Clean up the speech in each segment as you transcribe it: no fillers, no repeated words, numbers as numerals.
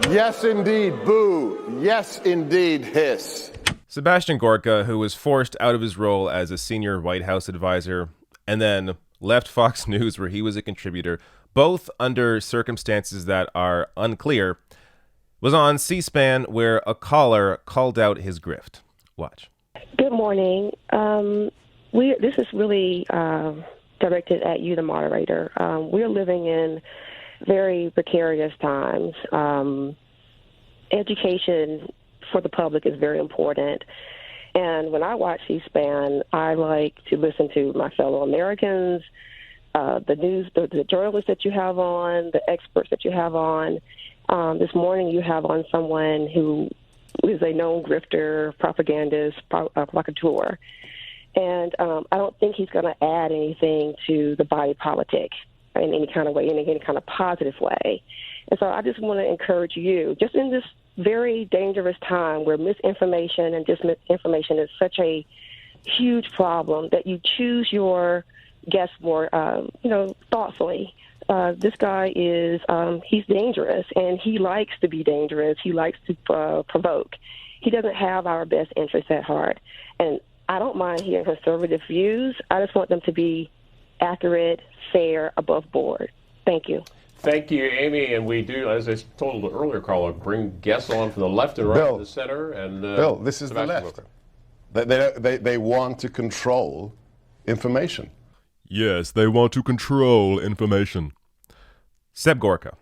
Yes, indeed, boo. Yes, indeed, hiss. Sebastian Gorka, who was forced out of his role as a senior White House advisor and then left Fox News, where he was a contributor, both under circumstances that are unclear, was on C-SPAN where a caller called out his grift. Watch. Good morning. This is really directed at you, the moderator. We're living in very precarious times. Education for the public is very important. And when I watch C-SPAN, I like to listen to my fellow Americans, the journalists that you have on, the experts that you have on. This morning you have on someone who is a known grifter, propagandist, provocateur. And I don't think he's going to add anything to the body politic in any kind of way, in any kind of positive way. And so I just want to encourage you, just in this very dangerous time where misinformation and disinformation is such a huge problem, that you choose your guests more, thoughtfully. This guy is, he's dangerous, and he likes to be dangerous. He likes to provoke. He doesn't have our best interests at heart. And I don't mind hearing conservative views. I just want them to be accurate, fair, above board. Thank you. Thank you, Amy. And we do, as I told the earlier caller, bring guests on from the left and right Bill, and the center. And Bill, this is the left. They want to control information. Yes, they want to control information. Seb Gorka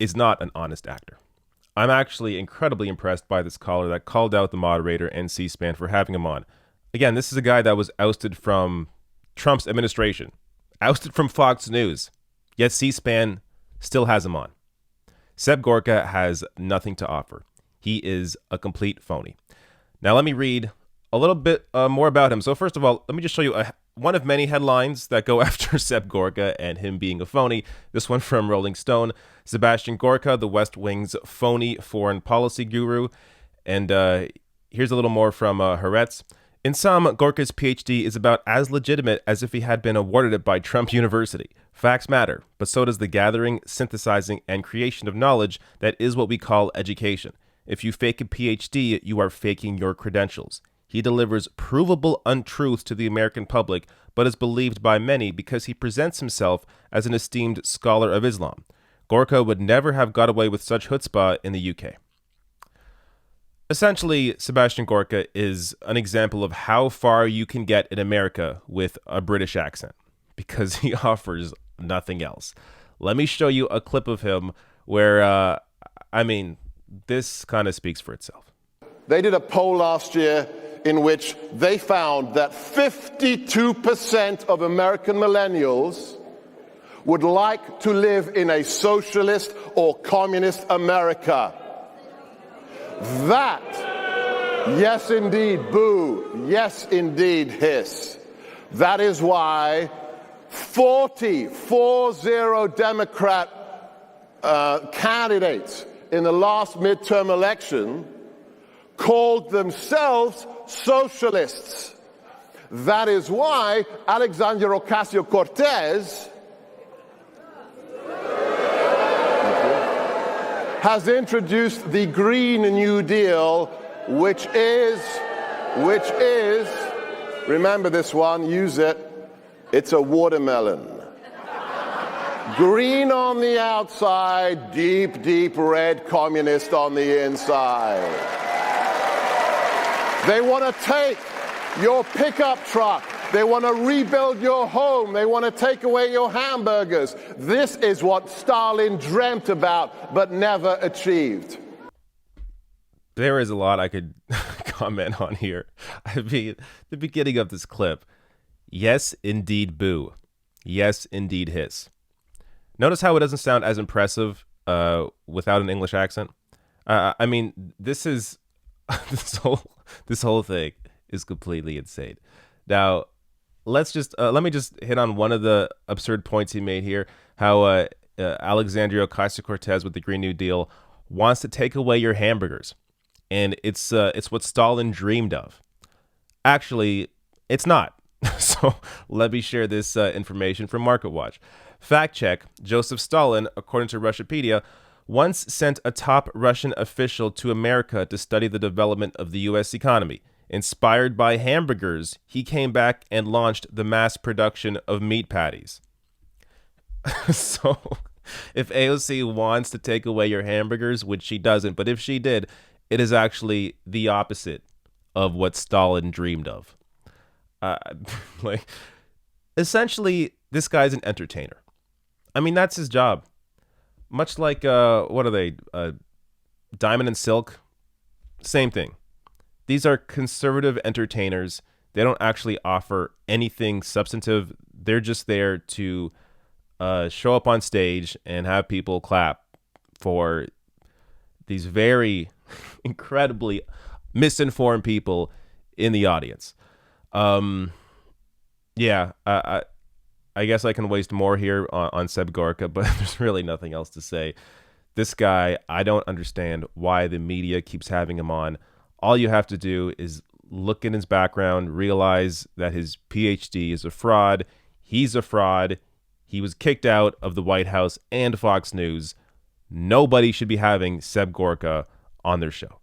is not an honest actor. I'm actually incredibly impressed by this caller that called out the moderator and C-SPAN for having him on. Again, this is a guy that was ousted from Trump's administration, ousted from Fox News, yet C-SPAN still has him on. Seb Gorka has nothing to offer. He is a complete phony. Now let me read a little bit more about him. So first of all, let me just show you one of many headlines that go after Seb Gorka and him being a phony. This one from Rolling Stone. Sebastian Gorka, the West Wing's phony foreign policy guru. And here's a little more from Haaretz. In sum, Gorka's PhD is about as legitimate as if he had been awarded it by Trump University. Facts matter, but so does the gathering, synthesizing, and creation of knowledge that is what we call education. If you fake a PhD, you are faking your credentials. He delivers provable untruths to the American public, but is believed by many because he presents himself as an esteemed scholar of Islam. Gorka would never have got away with such chutzpah in the UK. Essentially, Sebastian Gorka is an example of how far you can get in America with a British accent, because he offers nothing else. Let me show you a clip of him where, this kind of speaks for itself. They did a poll last year in which they found that 52% of American millennials would like to live in a socialist or communist America. That, yes indeed, boo, yes indeed, hiss. That is why 40 Democrat candidates in the last midterm election called themselves socialists. That is why Alexandria Ocasio-Cortez has introduced the Green New Deal, which is, remember this one, use it, it's a watermelon. Green on the outside, deep, deep red communist on the inside. They want to take your pickup truck. They want to rebuild your home. They want to take away your hamburgers. This is what Stalin dreamt about but never achieved. There is a lot I could comment on here. I mean, the beginning of this clip. Yes, indeed, boo. Yes, indeed, hiss. Notice how it doesn't sound as impressive without an English accent. This is this whole thing is completely insane. Now, let me just hit on one of the absurd points he made here. How Alexandria Ocasio-Cortez with the Green New Deal wants to take away your hamburgers, and it's what Stalin dreamed of. Actually, it's not. So let me share this information from MarketWatch. Fact check: Joseph Stalin, according to Russiopedia, once sent a top Russian official to America to study the development of the U.S. economy. Inspired by hamburgers, he came back and launched the mass production of meat patties. So, if AOC wants to take away your hamburgers, which she doesn't, but if she did, it is actually the opposite of what Stalin dreamed of. Like, essentially, this guy's an entertainer. I mean, that's his job. Much like, what are they? Diamond and Silk? Same thing. These are conservative entertainers. They don't actually offer anything substantive. They're just there to show up on stage and have people clap for these very incredibly misinformed people in the audience. Yeah, I guess I can waste more here on Seb Gorka, but there's really nothing else to say. This guy, I don't understand why the media keeps having him on. All you have to do is look in his background, realize that his PhD is a fraud. He's a fraud. He was kicked out of the White House and Fox News. Nobody should be having Seb Gorka on their show.